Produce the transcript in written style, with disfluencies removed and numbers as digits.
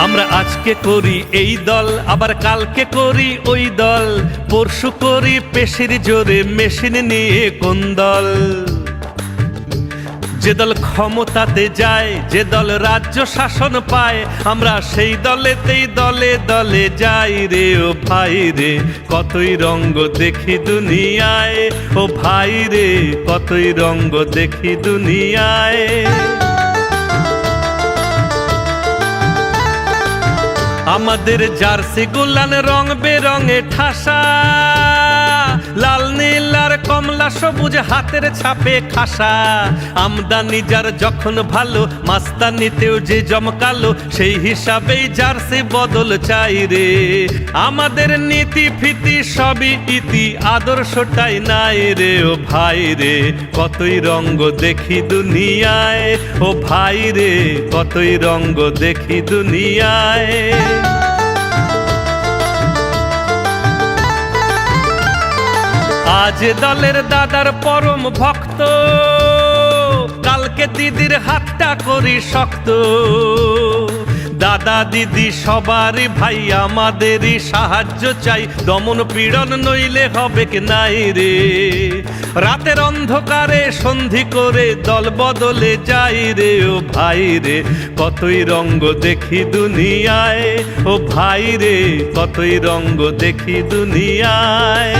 আমরা আজকে করি এই দল, আবার কালকে করি ওই দল, পরশু করি পেশির জোরে মেশিন নিয়ে কোন দল। যে দল ক্ষমতাতে যায়, যে দল রাজ্য শাসন পায়, আমরা সেই দলেতেই দলে দলে যাই রে ও ভাই রে। কতই রঙ্গ দেখি দুনিয়ায়, ও ভাই রে কতই রঙ্গ দেখি দুনিয়ায়। আমাদের জার্সি গুলান রং বেরঙে ঠাসা, লাল নীল আর কমলা সবুজ হাতের ছাপে খাসা। আমদানি যার যখন ভালো, মাস্তানিতেও যে জমকালো, সেই হিসাবেই জার্সি বদল চাই রে। আমাদের নীতি ফিতি সবই ইতি, আদর্শটাই নাই রে ও ভাই রে। কতই রঙ্গ দেখি দুনিয়ায়, ও ভাই রে কতই রঙ্গ দেখি দুনিয়ায়। আজ দলের দাদার পরম ভক্ত, কালকে দিদির হাতটা করি শক্ত। দাদা দিদি সবারই ভাই, আমাদেরই সাহায্য চাই, দমন পীড়ন নইলে হবে কি নাই রে। রাতের অন্ধকারে সন্ধি করে দল বদলে যাই রে ও ভাই রে। কতই রঙ্গ দেখি দুনিয়ায়, ও ভাই রে কতই রঙ্গ দেখি দুনিয়ায়।